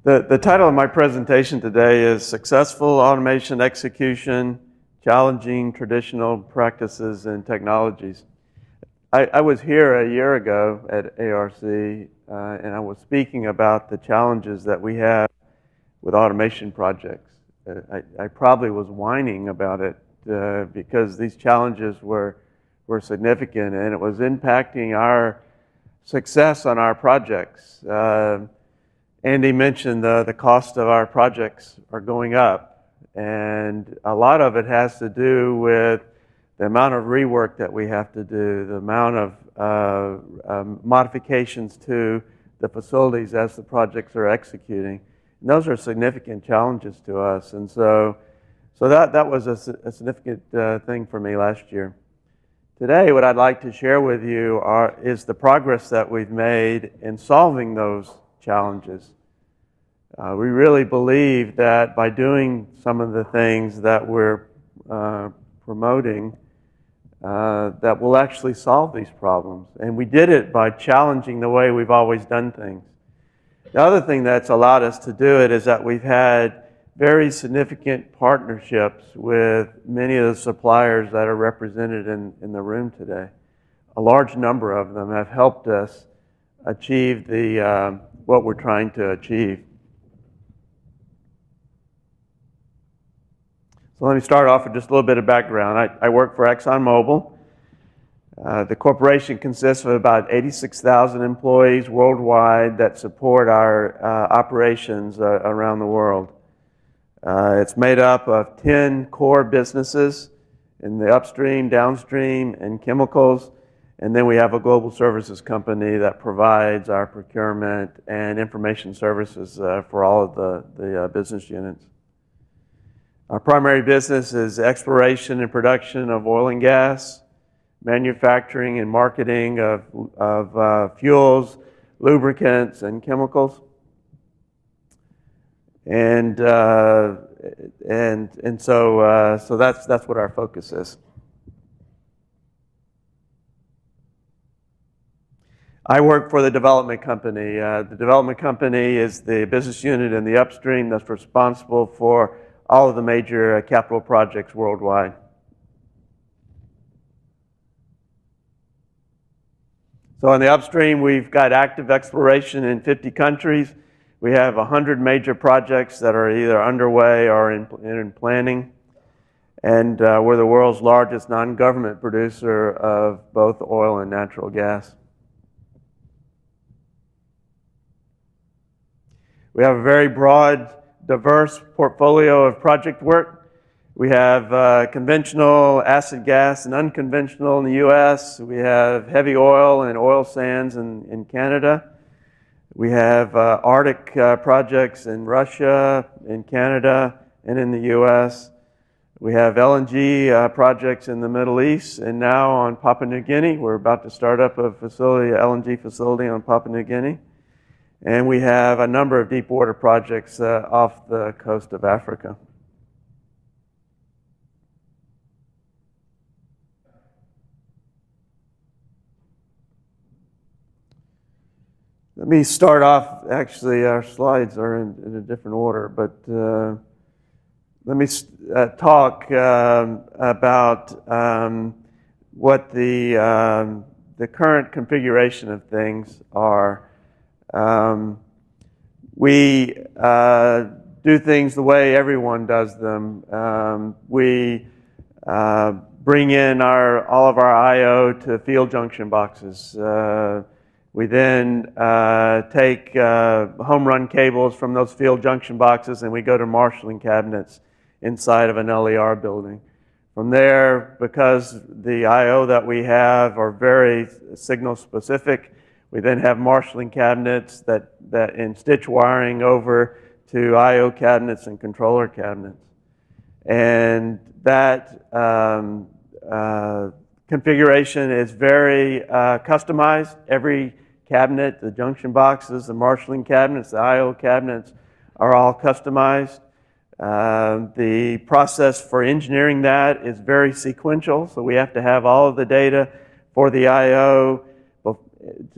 The title of my presentation today is Successful Automation Execution, Challenging Traditional Practices and Technologies. I was here a year ago at ARC and I was speaking about the challenges that we have with automation projects. I probably was whining about it because these challenges were significant and it was impacting our success on our projects. Andy mentioned the cost of our projects are going up, and a lot of it has to do with the amount of rework that we have to do, the amount of modifications to the facilities as the projects are executing. And those are significant challenges to us, and so that was a significant thing for me last year. Today, what I'd like to share with you is the progress that we've made in solving those challenges. We really believe that by doing some of the things that we're promoting, that we'll actually solve these problems. And we did it by challenging the way we've always done things. The other thing that's allowed us to do it is that we've had very significant partnerships with many of the suppliers that are represented in the room today. A large number of them have helped us achieve what we're trying to achieve. So let me start off with just a little bit of background. I work for Exxon Mobil. The corporation consists of about 86,000 employees worldwide that support our operations around the world. It's made up of 10 core businesses in the upstream, downstream, and chemicals. And then we have a global services company that provides our procurement and information services for all of the business units. Our primary business is exploration and production of oil and gas, manufacturing and marketing of fuels, lubricants, and chemicals. And so that's what our focus is. I work for the development company. The development company is the business unit in the upstream that's responsible for all of the major capital projects worldwide. So in the upstream, we've got active exploration in 50 countries. We have 100 major projects that are either underway or in planning. And we're the world's largest non-government producer of both oil and natural gas. We have a very broad, diverse portfolio of project work. We have conventional acid gas and unconventional in the U.S. We have heavy oil and oil sands in Canada. We have Arctic projects in Russia, in Canada, and in the U.S. We have LNG projects in the Middle East, and now on Papua New Guinea. We're about to start up a LNG facility on Papua New Guinea. And we have a number of deep water projects off the coast of Africa. Let me start off, actually our slides are in a different order, but let me talk about what the current configuration of things are. We do things the way everyone does them. We bring in all of our I/O to field junction boxes. We then take home run cables from those field junction boxes and we go to marshalling cabinets inside of an LER building. From there, because the I/O that we have are very signal specific, we then have marshalling cabinets that in stitch wiring over to I/O cabinets and controller cabinets. And that configuration is very customized. Every cabinet, the junction boxes, the marshalling cabinets, the I/O cabinets are all customized. The process for engineering that is very sequential, so we have to have all of the data for the I/O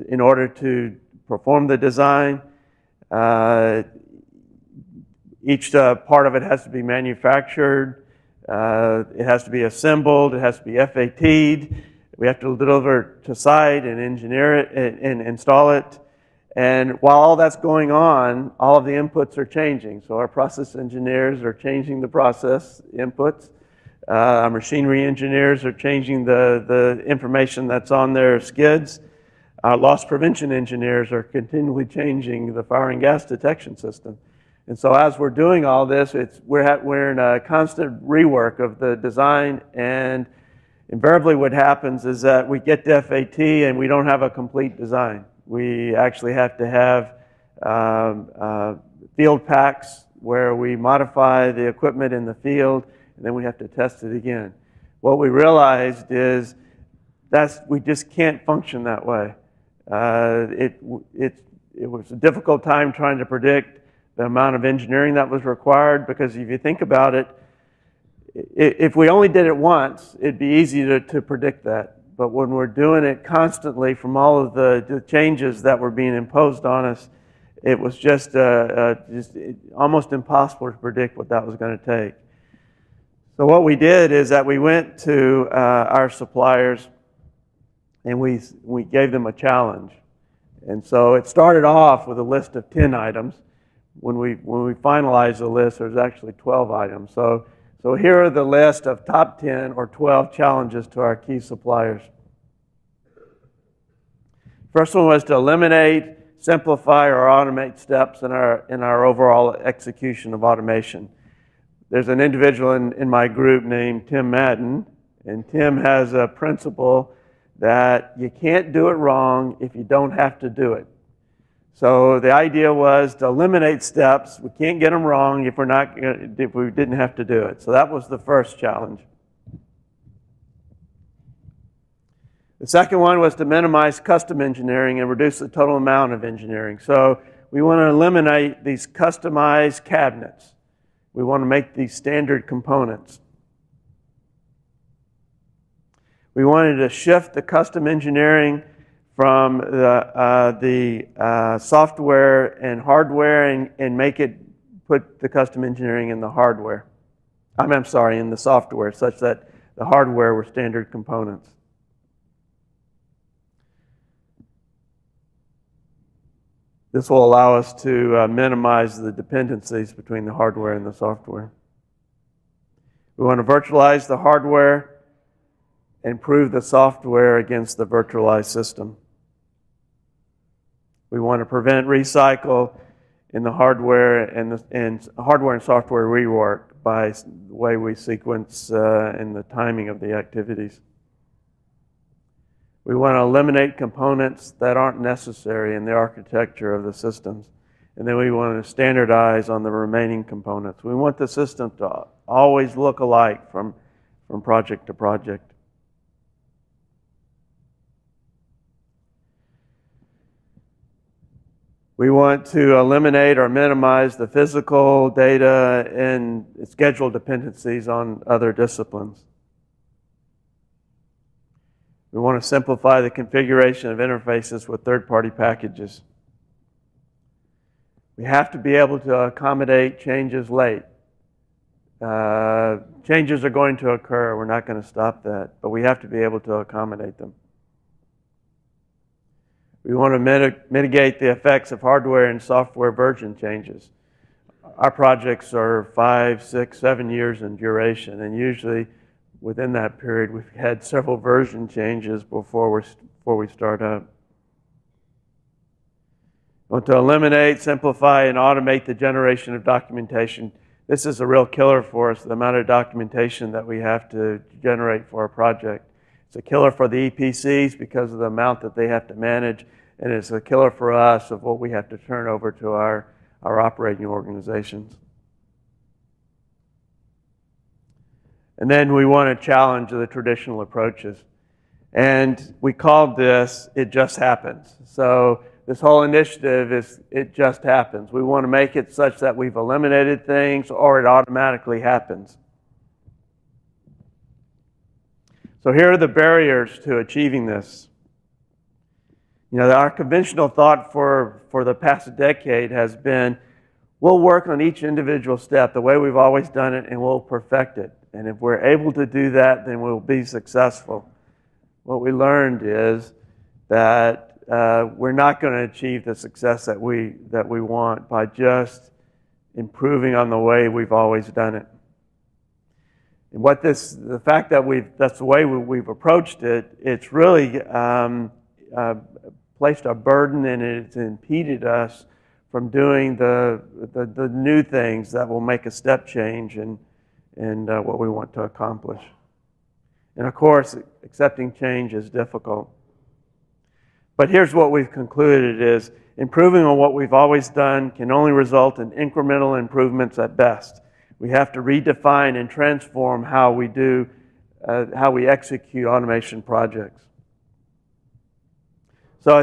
in order to perform the design. Each part of it has to be manufactured. It has to be assembled. It has to be FAT'd. We have to deliver to site and engineer it and install it. And while all that's going on, all of the inputs are changing. So our process engineers are changing the process inputs. Our machinery engineers are changing the information that's on their skids. Our loss prevention engineers are continually changing the fire and gas detection system. And so as we're doing all this, we're in a constant rework of the design, and invariably what happens is that we get to FAT and we don't have a complete design. We actually have to have field packs where we modify the equipment in the field, and then we have to test it again. What we realized is we just can't function that way. It was a difficult time trying to predict the amount of engineering that was required, because if you think about it, if we only did it once, it'd be easy to predict that. But when we're doing it constantly from all of the changes that were being imposed on us, it was just almost impossible to predict what that was going to take. So what we did is that we went to our suppliers and we gave them a challenge. And so it started off with a list of 10 items. When we finalized the list, there's actually 12 items. So here are the list of top 10 or 12 challenges to our key suppliers. First one was to eliminate, simplify, or automate steps in our overall execution of automation. There's an individual in my group named Tim Madden, and Tim has a principle that you can't do it wrong if you don't have to do it. So the idea was to eliminate steps. We can't get them wrong if we didn't have to do it. So that was the first challenge. The second one was to minimize custom engineering and reduce the total amount of engineering. So we want to eliminate these customized cabinets. We want to make these standard components. We wanted to shift the custom engineering from the software and hardware and put the custom engineering in the hardware. I'm sorry, in the software, such that the hardware were standard components. This will allow us to minimize the dependencies between the hardware and the software. We want to virtualize the hardware and prove the software against the virtualized system. We want to prevent recycle in the hardware and hardware and software rework by the way we sequence and the timing of the activities. We want to eliminate components that aren't necessary in the architecture of the systems. And then we want to standardize on the remaining components. We want the system to always look alike from project to project. We want to eliminate or minimize the physical data and schedule dependencies on other disciplines. We want to simplify the configuration of interfaces with third-party packages. We have to be able to accommodate changes late. Changes are going to occur. We're not going to stop that, but we have to be able to accommodate them. We want to mitigate the effects of hardware and software version changes. Our projects are 5, 6, 7 years in duration, and usually within that period we've had several version changes before we start up. We want to eliminate, simplify, and automate the generation of documentation. This is a real killer for us, the amount of documentation that we have to generate for a project. It's a killer for the EPCs because of the amount that they have to manage, and it's a killer for us of what we have to turn over to our operating organizations. And then we want to challenge the traditional approaches. And we called this, It Just Happens. So this whole initiative is, it just happens. We want to make it such that we've eliminated things or it automatically happens. So here are the barriers to achieving this. You know, our conventional thought for the past decade has been, we'll work on each individual step the way we've always done it, and we'll perfect it. And if we're able to do that, then we'll be successful. What we learned is that we're not going to achieve the success that we want by just improving on the way we've always done it. And the fact that that's the way we've approached it, it's really placed a burden, and it's impeded us from doing the new things that will make a step change in what we want to accomplish. And of course, accepting change is difficult. But here's what we've concluded is improving on what we've always done can only result in incremental improvements at best. We have to redefine and transform how we execute automation projects. So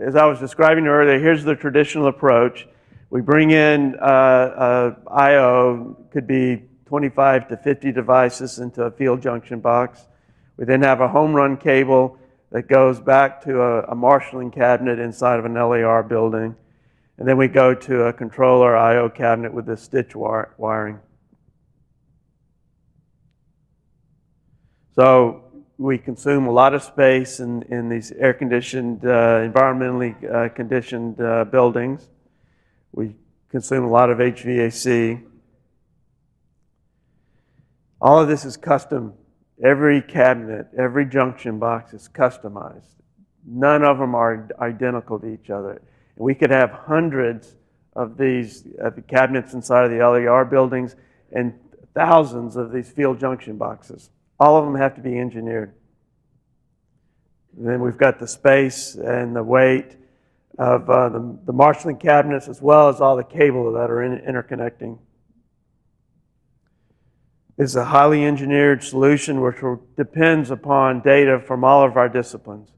as I was describing earlier, here's the traditional approach. We bring in I/O, could be 25 to 50 devices into a field junction box. We then have a home run cable that goes back to a marshalling cabinet inside of an LAR building. And then we go to a controller I/O cabinet with the stitch wiring. So we consume a lot of space in these air-conditioned, environmentally conditioned buildings. We consume a lot of HVAC. All of this is custom. Every cabinet, every junction box is customized. None of them are identical to each other. And we could have hundreds of these cabinets inside of the LAR buildings and thousands of these field junction boxes. All of them have to be engineered. And then we've got the space and the weight of the marshalling cabinets, as well as all the cable that are interconnecting. It's a highly engineered solution which depends upon data from all of our disciplines.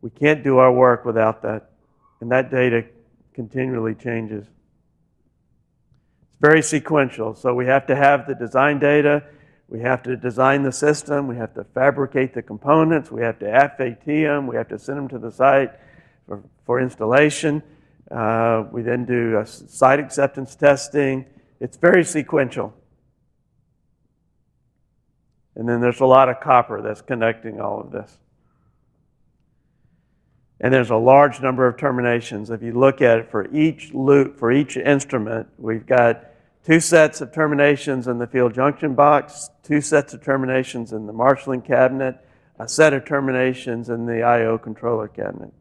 We can't do our work without that, and that data continually changes. It's very sequential, so we have to have the design data, we have to design the system, we have to fabricate the components, we have to FAT them, we have to send them to the site for installation. We then do site acceptance testing. It's very sequential. And then there's a lot of copper that's connecting all of this. And there's a large number of terminations. If you look at it for each loop, for each instrument, we've got 2 sets of terminations in the field junction box, 2 sets of terminations in the marshalling cabinet, a set of terminations in the I/O controller cabinet.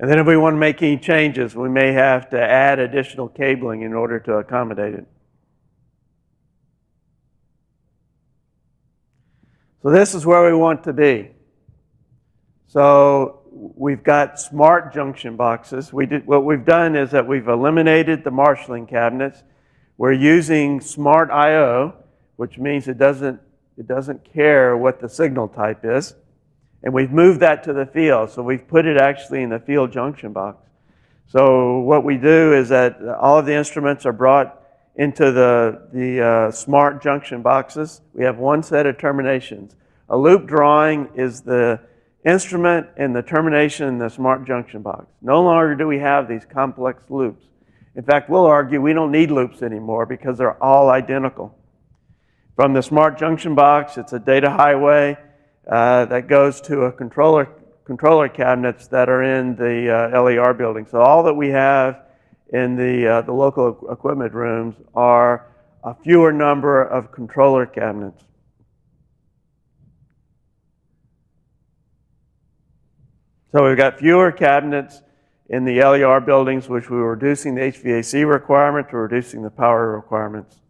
And then if we want to make any changes, we may have to add additional cabling in order to accommodate it. So this is where we want to be. So we've got smart junction boxes. What we've done is that we've eliminated the marshalling cabinets. We're using smart I/O, which means it doesn't care what the signal type is. And we've moved that to the field, so we've put it actually in the field junction box. So what we do is that all of the instruments are brought into the smart junction boxes. We have 1 set of terminations. A loop drawing is the instrument and the termination in the smart junction box. No longer do we have these complex loops. In fact, we'll argue we don't need loops anymore because they're all identical. From the smart junction box, it's a data highway that goes to a controller cabinets that are in the LAR building. So all that we have in the local equipment rooms are a fewer number of controller cabinets. So we've got fewer cabinets in the LAR buildings, which we were reducing the HVAC requirement to reducing the power requirements.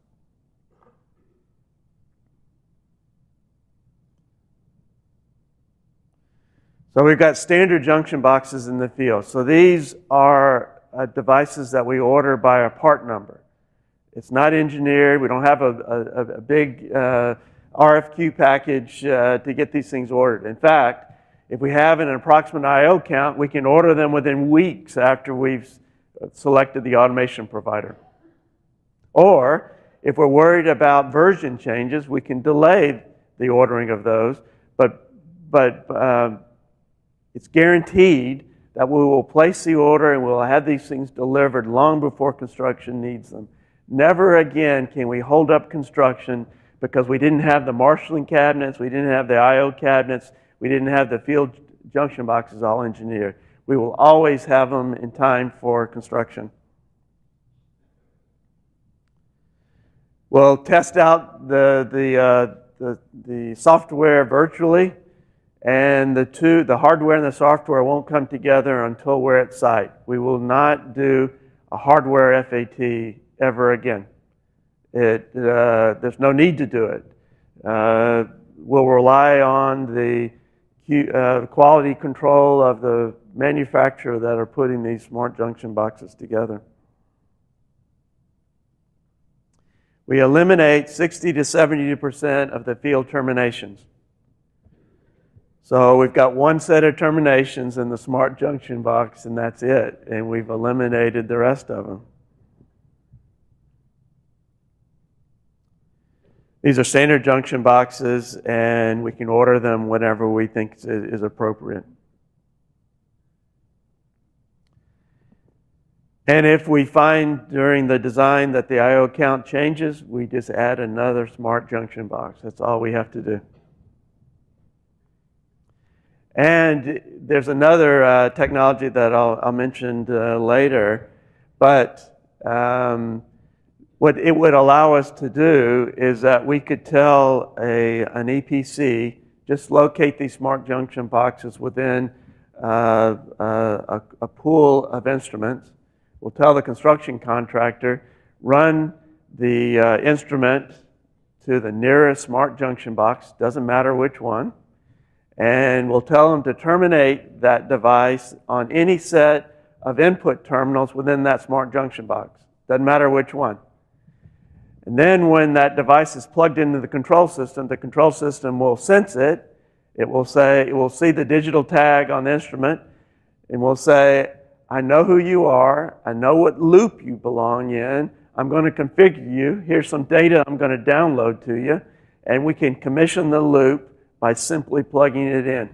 So we've got standard junction boxes in the field. So these are devices that we order by a part number. It's not engineered. We don't have a big RFQ package to get these things ordered. In fact, if we have an approximate I/O count, we can order them within weeks after we've selected the automation provider. Or if we're worried about version changes, we can delay the ordering of those, but it's guaranteed that we will place the order and we'll have these things delivered long before construction needs them. Never again can we hold up construction because we didn't have the marshalling cabinets, we didn't have the I/O cabinets, we didn't have the field junction boxes all engineered. We will always have them in time for construction. We'll test out the software virtually, and the hardware and the software won't come together until we're at site. We will not do a hardware FAT ever again. There's no need to do it. We'll rely on the quality control of the manufacturer that are putting these smart junction boxes together. We eliminate 60 to 70% of the field terminations. So we've got one set of terminations in the smart junction box, and that's it. And we've eliminated the rest of them. These are standard junction boxes, and we can order them whenever we think is appropriate. And if we find during the design that the I/O count changes, we just add another smart junction box. That's all we have to do. And there's another technology that I'll mention later, but what it would allow us to do is that we could tell an EPC, just locate these smart junction boxes within a pool of instruments. We'll tell the construction contractor, run the instrument to the nearest smart junction box, doesn't matter which one, and we'll tell them to terminate that device on any set of input terminals within that smart junction box, doesn't matter which one. And then when that device is plugged into the control system will sense it. It will see the digital tag on the instrument, and will say, I know who you are, I know what loop you belong in, I'm going to configure you, here's some data I'm going to download to you, and we can commission the loop by simply plugging it in.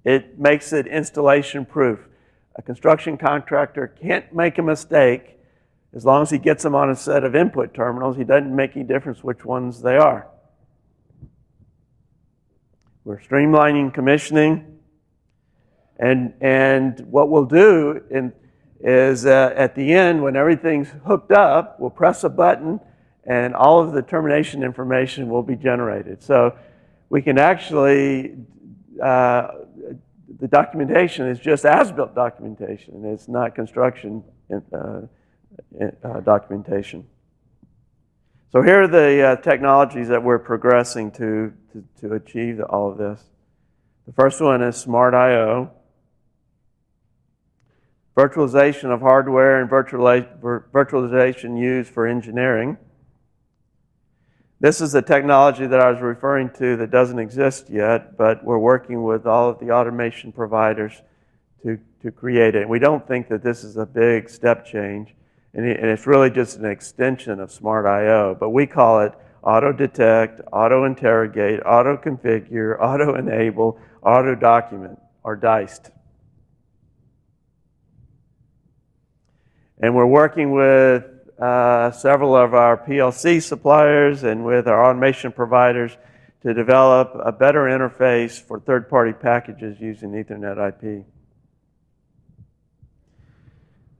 It makes it installation proof. A construction contractor can't make a mistake as long as he gets them on a set of input terminals. He doesn't make any difference which ones they are. We're streamlining commissioning. And what we'll do is at the end, when everything's hooked up, we'll press a button and all of the termination information will be generated. So we can actually, the documentation is just as-built documentation. It's not construction documentation. So here are the technologies that we're progressing to achieve all of this. The first one is Smart I/O. Virtualization of hardware and virtualization used for engineering. This is the technology that I was referring to that doesn't exist yet, but we're working with all of the automation providers to create it. We don't think that this is a big step change, and it's really just an extension of Smart I/O, but we call it auto-detect, auto-interrogate, auto-configure, auto-enable, auto-document, or DICED. And we're working with several of our PLC suppliers and with our automation providers to develop a better interface for third-party packages using Ethernet IP.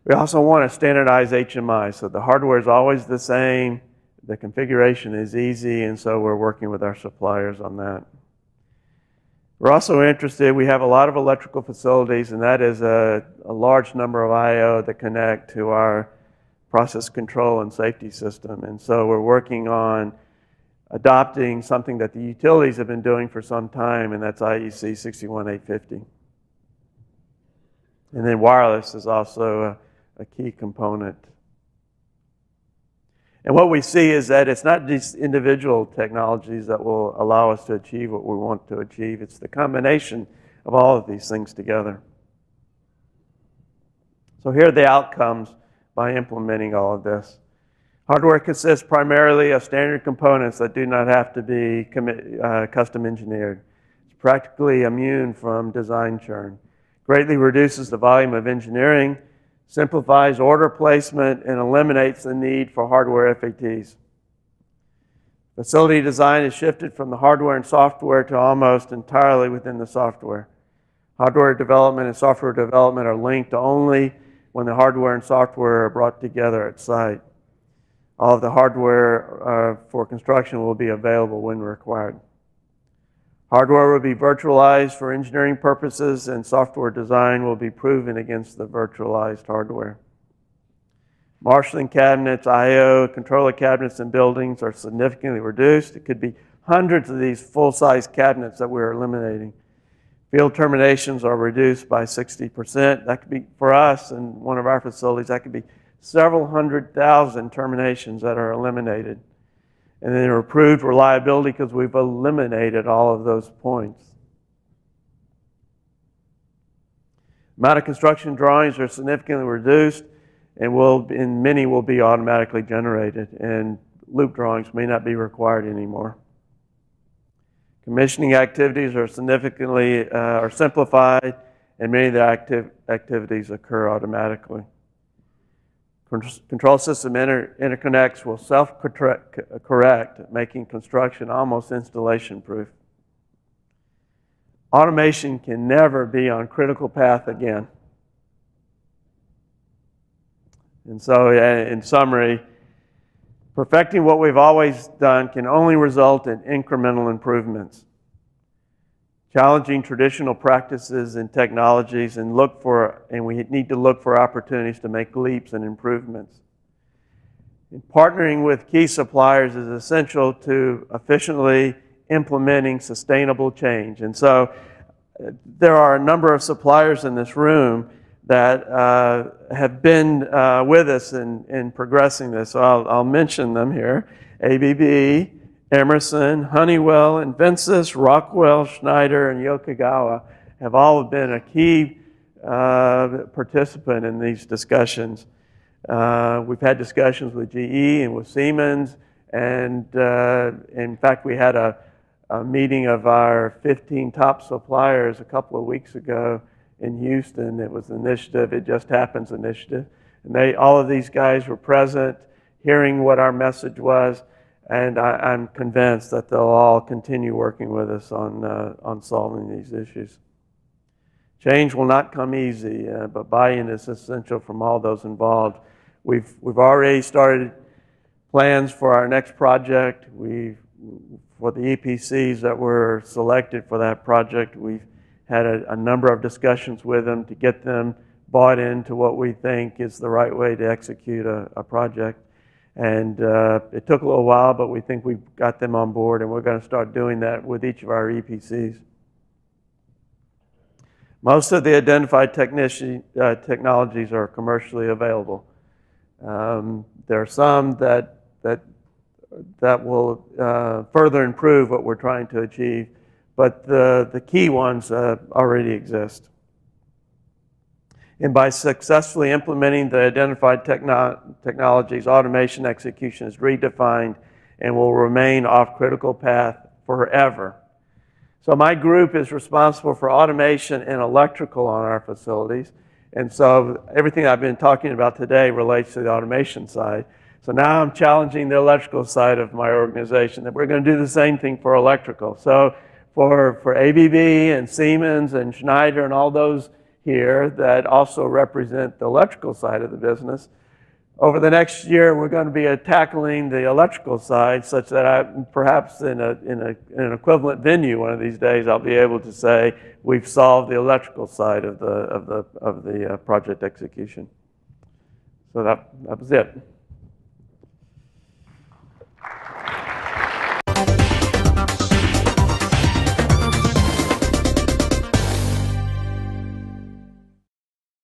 We also want to standardize HMI, so the hardware is always the same, the configuration is easy, and so we're working with our suppliers on that. We're also interested, we have a lot of electrical facilities, and that is a large number of I/O that connect to our process control and safety system. And so we're working on adopting something that the utilities have been doing for some time, and that's IEC 61850. And then wireless is also a key component. And what we see is that it's not just individual technologies that will allow us to achieve what we want to achieve. It's the combination of all of these things together. So here are the outcomes by implementing all of this. Hardware consists primarily of standard components that do not have to be custom engineered. It's practically immune from design churn. greatly reduces the volume of engineering, simplifies order placement, and eliminates the need for hardware FATs. Facility design is shifted from the hardware and software to almost entirely within the software. Hardware development and software development are linked only when the hardware and software are brought together at site. All of the hardware for construction will be available when required. Hardware will be virtualized for engineering purposes, and software design will be proven against the virtualized hardware. Marshalling cabinets, I/O, controller cabinets in buildings are significantly reduced. It could be hundreds of these full-size cabinets that we're eliminating. Field terminations are reduced by 60%. That could be, for us in one of our facilities, that could be several 100,000 terminations that are eliminated. And then improved reliability because we've eliminated all of those points. The amount of construction drawings are significantly reduced, and many will be automatically generated, and loop drawings may not be required anymore. Commissioning activities are significantly simplified, and many of the activities occur automatically. Control system interconnects will self-correct, making construction almost installation-proof. Automation can never be on critical path again. And so, in summary, perfecting what we've always done can only result in incremental improvements. Challenging traditional practices and technologies, and we need to look for opportunities to make leaps and improvements. And partnering with key suppliers is essential to efficiently implementing sustainable change. And so there are a number of suppliers in this room that have been with us in progressing this. So I'll mention them here. ABB, Emerson, Honeywell, Inventus, Rockwell, Schneider, and Yokogawa have all been a key participant in these discussions. We've had discussions with GE and with Siemens, and in fact we had a meeting of our 15 top suppliers a couple of weeks ago in Houston. It was an initiative, It Just Happens initiative. And all of these guys were present, hearing what our message was, and I'm convinced that they'll all continue working with us on solving these issues. Change will not come easy, but buy-in is essential from all those involved. We've already started plans for our next project. For the EPCs that were selected for that project, we've had a number of discussions with them to get them bought into what we think is the right way to execute a project. And it took a little while, but we think we've got them on board, and we're going to start doing that with each of our EPCs. Most of the identified technologies are commercially available. There are some that will further improve what we're trying to achieve, but the key ones already exist. And by successfully implementing the identified technologies, automation execution is redefined and will remain off critical path forever. So my group is responsible for automation and electrical on our facilities. And so everything I've been talking about today relates to the automation side. So now I'm challenging the electrical side of my organization that we're going to do the same thing for electrical. So for ABB and Siemens and Schneider and all those here that also represent the electrical side of the business, over the next year we're going to be tackling the electrical side such that perhaps in an equivalent venue one of these days I'll be able to say we've solved the electrical side of the project execution. So that was it.